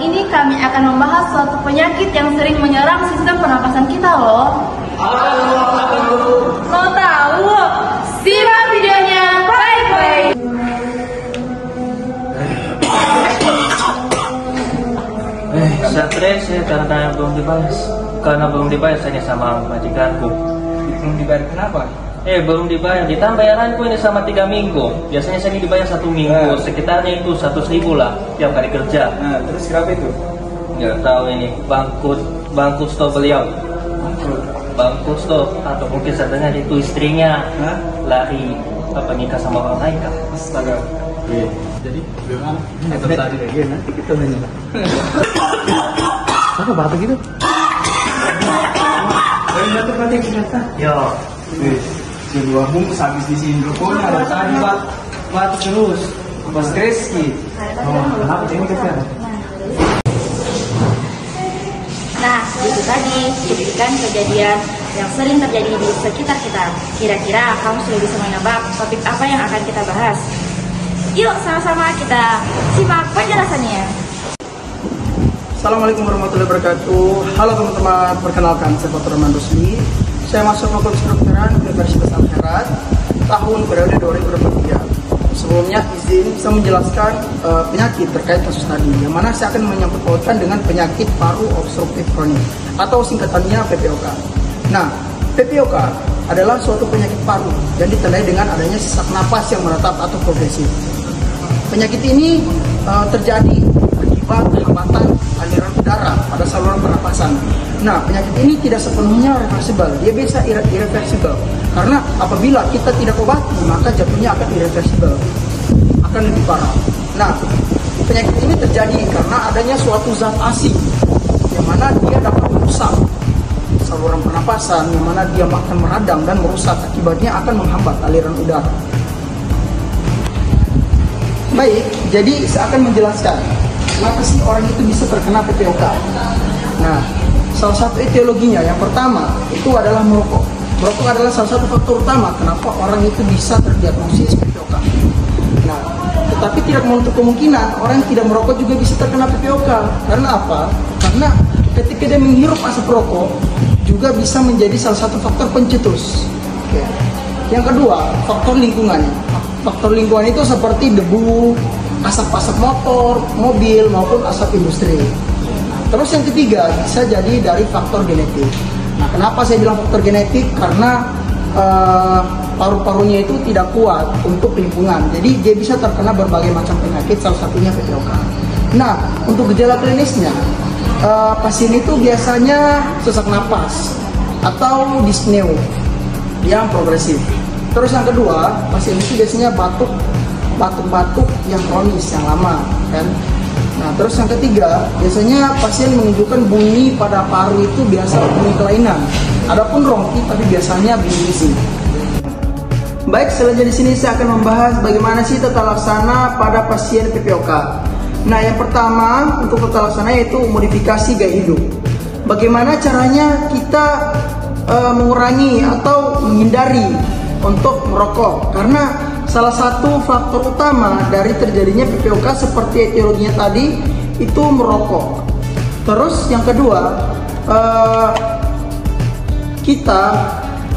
ini kami akan membahas suatu penyakit yang sering menyerang sistem pernapasan kita loh. Mau tahu? Simak videonya baik-baik. Stres ya karena belum dibayar saya sama majikanku. Belum dibayar kenapa? Belum dibayar, ditambah bayaranku ini sama 3 minggu. Biasanya saya dibayar 1 minggu, sekitarnya itu 100.000 lah tiap kali kerja. Nah, terus berapa itu? Nggak tahu ini bangku stop beliau. Bangku stop atau mungkin sebenarnya itu istrinya lari nikah sama orang lain kan? Astaga. Jadi gimana? Tadi nanti kita nanya. Apa batu gitu? Batu kita. Yo. Kedua bungkus habis di sini rokoknya ada tadi batu terus. Pas stres ki. Kenapa ini kita? Nah, itu tadi cuplikan kejadian yang sering terjadi di sekitar kita. Kira-kira kamu sudah bisa menebak topik apa yang akan kita bahas? Yuk sama-sama kita simak penjelasannya. Assalamualaikum warahmatullahi wabarakatuh. Halo teman-teman, perkenalkan saya Dr. Rahman Rusli. Saya masuk Fakultas Kedokteran Universitas Al-Khairiyah tahun periode 2023. Sebelumnya izin saya menjelaskan penyakit terkait kasus tadi, yang mana saya akan menyangkut pautkan dengan penyakit paru obstruktif kronik atau singkatannya PPOK. Nah, PPOK adalah suatu penyakit paru yang ditandai dengan adanya sesak napas yang menetap atau progresif. Penyakit ini terjadi akibat hambatan aliran udara pada saluran pernapasan. Nah, penyakit ini tidak sepenuhnya reversibel, dia bisa irreversibel. Karena apabila kita tidak obati, maka jatuhnya akan irreversibel, akan lebih parah. Nah, penyakit ini terjadi karena adanya suatu zat asing, yang mana dia dapat merusak saluran pernapasan, yang mana dia akan meradang dan merusak, akibatnya akan menghambat aliran udara. Baik, jadi saya akan menjelaskan kenapa sih orang itu bisa terkena PPOK. Nah, salah satu etiologinya yang pertama itu adalah merokok. Merokok adalah salah satu faktor utama kenapa orang itu bisa terdiagnosis PPOK. Nah, tetapi tidak menutup kemungkinan orang yang tidak merokok juga bisa terkena PPOK. Karena apa? Karena ketika dia menghirup asap rokok juga bisa menjadi salah satu faktor pencetus. Oke. Yang kedua, faktor lingkungan. Faktor lingkungan itu seperti debu, asap-asap motor, mobil, maupun asap industri. Terus yang ketiga bisa jadi dari faktor genetik. Nah, kenapa saya bilang faktor genetik? Karena paru-parunya itu tidak kuat untuk lingkungan. Jadi dia bisa terkena berbagai macam penyakit, salah satunya PPOK. Nah, untuk gejala klinisnya, pasien itu biasanya sesak napas atau dyspnea yang progresif. Terus yang kedua, pasien itu biasanya batuk-batuk yang kronis, yang lama, kan? Nah, terus yang ketiga, biasanya pasien menunjukkan bunyi pada paru itu biasa bunyi kelainan. Adapun rongki, tapi biasanya bunyi bising. Baik, selanjutnya di sini saya akan membahas bagaimana sih tata laksana pada pasien PPOK. Nah, yang pertama untuk tata laksana yaitu modifikasi gaya hidup. Bagaimana caranya kita mengurangi atau menghindari untuk merokok? Karena salah satu faktor utama dari terjadinya PPOK seperti etiologinya tadi itu merokok. Terus yang kedua, kita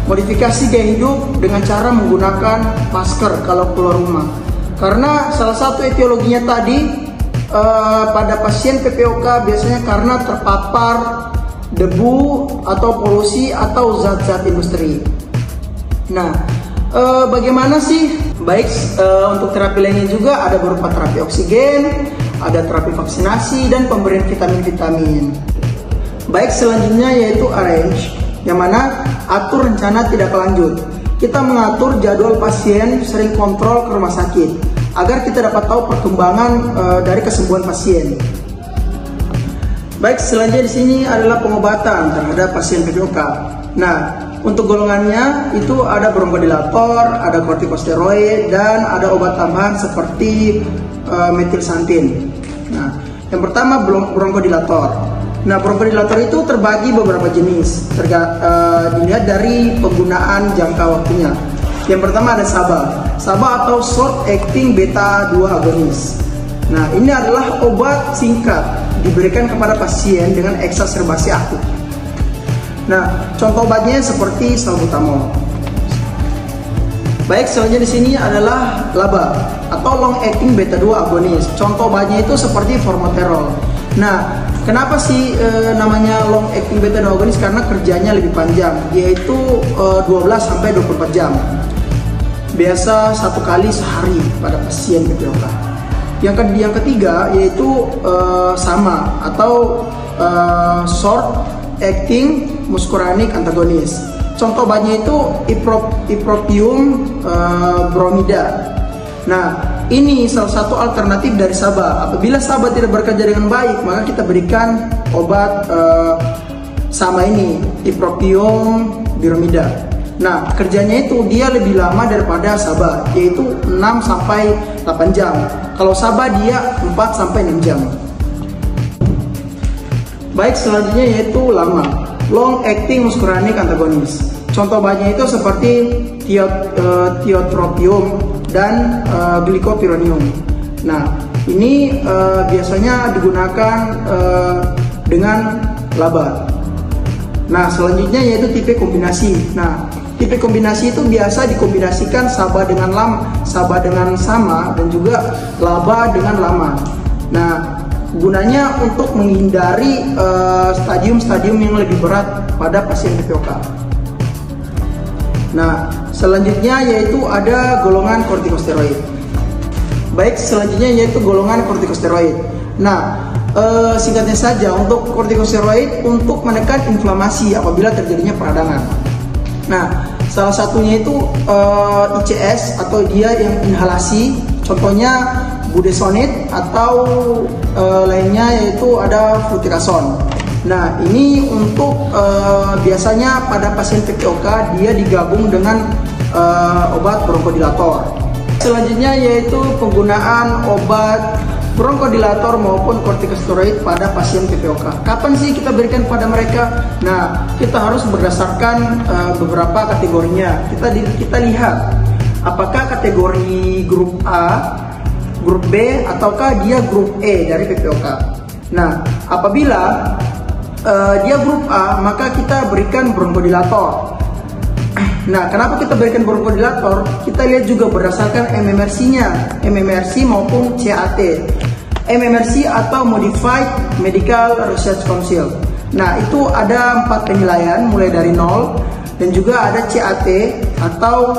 modifikasi gaya hidup dengan cara menggunakan masker kalau keluar rumah. Karena salah satu etiologinya tadi pada pasien PPOK biasanya karena terpapar debu atau polusi atau zat-zat industri. Nah, bagaimana sih? Baik, untuk terapi lainnya juga ada berupa terapi oksigen, ada terapi vaksinasi, dan pemberian vitamin-vitamin. Baik, selanjutnya yaitu arrange, yang mana atur rencana tidak lanjut. Kita mengatur jadwal pasien, sering kontrol ke rumah sakit, agar kita dapat tahu perkembangan dari kesembuhan pasien. Baik, selanjutnya di sini adalah pengobatan terhadap pasien PPOK. Nah, untuk golongannya itu ada bronkodilator, ada kortikosteroid, dan ada obat tambahan seperti metilsantin. Nah, yang pertama bronkodilator. Nah, bronkodilator itu terbagi beberapa jenis, dilihat dari penggunaan jangka waktunya. Yang pertama ada SABA atau short acting beta 2 agonis. Nah, ini adalah obat singkat diberikan kepada pasien dengan eksaserbasi akut. Nah, contoh obatnya seperti salbutamol. Baik, selanjutnya di sini adalah LABA atau long acting beta 2 agonis. Contoh obatnya itu seperti formoterol. Nah, kenapa sih namanya long acting beta 2 agonis? Karena kerjanya lebih panjang, yaitu 12 sampai 24 jam. Biasa 1 kali sehari pada pasien PPOK. Yang ketiga yaitu sama atau short acting muscarinic antagonis. Contoh obatnya itu ipropium bromida. Nah, ini salah satu alternatif dari SABA. Apabila SABA tidak bekerja dengan baik, maka kita berikan obat sama ini, ipropium bromida. Nah, kerjanya itu dia lebih lama daripada SABA, yaitu 6 sampai 8 jam. Kalau SABA dia 4 sampai 6 jam. Baik, selanjutnya yaitu LAMA, long acting muscarinic antagonis. Contoh obatnya itu seperti tiotropium dan glycopyrronium. Nah, ini biasanya digunakan dengan LABA. Nah, selanjutnya yaitu tipe kombinasi. Nah, tipe kombinasi itu biasa dikombinasikan SABA dengan sama dan juga LABA dengan LAMA. Nah, gunanya untuk menghindari stadium-stadium yang lebih berat pada pasien PPOK. Nah, selanjutnya yaitu ada golongan kortikosteroid. Baik, selanjutnya yaitu golongan kortikosteroid. Nah, singkatnya saja, untuk kortikosteroid untuk menekan inflamasi apabila terjadinya peradangan. Nah, salah satunya itu ICS atau dia yang inhalasi, contohnya budesonide atau lainnya yaitu ada fluticasone. Nah, ini untuk biasanya pada pasien PPOK dia digabung dengan obat bronkodilator. Selanjutnya yaitu penggunaan obat bronkodilator maupun kortikosteroid pada pasien PPOK. Kapan sih kita berikan pada mereka? Nah, kita harus berdasarkan beberapa kategorinya. Kita lihat apakah kategori grup A, grup B, ataukah dia grup E dari PPOK. Nah, apabila dia grup A, maka kita berikan bronkodilator. Nah, kenapa kita berikan bronkodilator? Kita lihat juga berdasarkan MMRC-nya, MMRC maupun CAT. MMRC atau Modified Medical Research Council. Nah, itu ada 4 penilaian mulai dari 0, dan juga ada CAT atau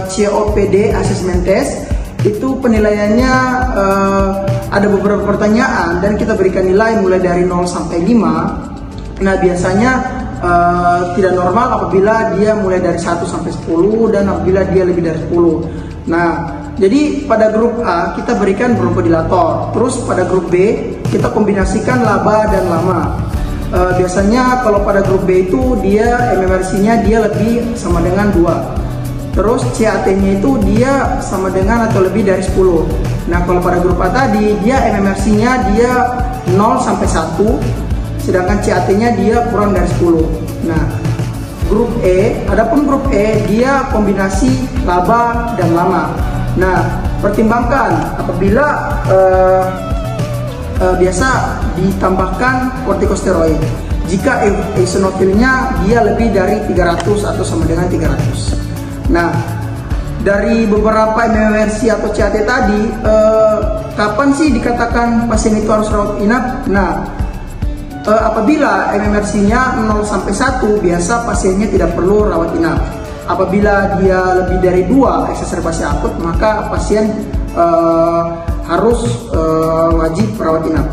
COPD Assessment Test. Itu penilaiannya ada beberapa pertanyaan dan kita berikan nilai mulai dari 0 sampai 5. Nah, biasanya tidak normal apabila dia mulai dari 1 sampai 10 dan apabila dia lebih dari 10. Nah, jadi pada grup A kita berikan bronkodilator. Terus pada grup B kita kombinasikan LABA dan LAMA. Biasanya kalau pada grup B itu dia MMRC-nya dia lebih sama dengan 2. Terus CAT-nya itu dia sama dengan atau lebih dari 10. Nah, kalau pada grup A tadi dia MMRC-nya dia 0 sampai 1, sedangkan CAT-nya dia kurang dari 10. Nah, grup E, adapun grup E dia kombinasi LABA dan LAMA. Nah, pertimbangkan apabila biasa ditambahkan kortikosteroid jika eosinofilnya dia lebih dari 300 atau sama dengan 300. Nah, dari beberapa MMRC atau CAT tadi, kapan sih dikatakan pasien itu harus rawat inap? Nah, apabila MMRC-nya 0 sampai 1, biasa pasiennya tidak perlu rawat inap. Apabila dia lebih dari 2 eksaserbasi akut, maka pasien harus wajib rawat inap.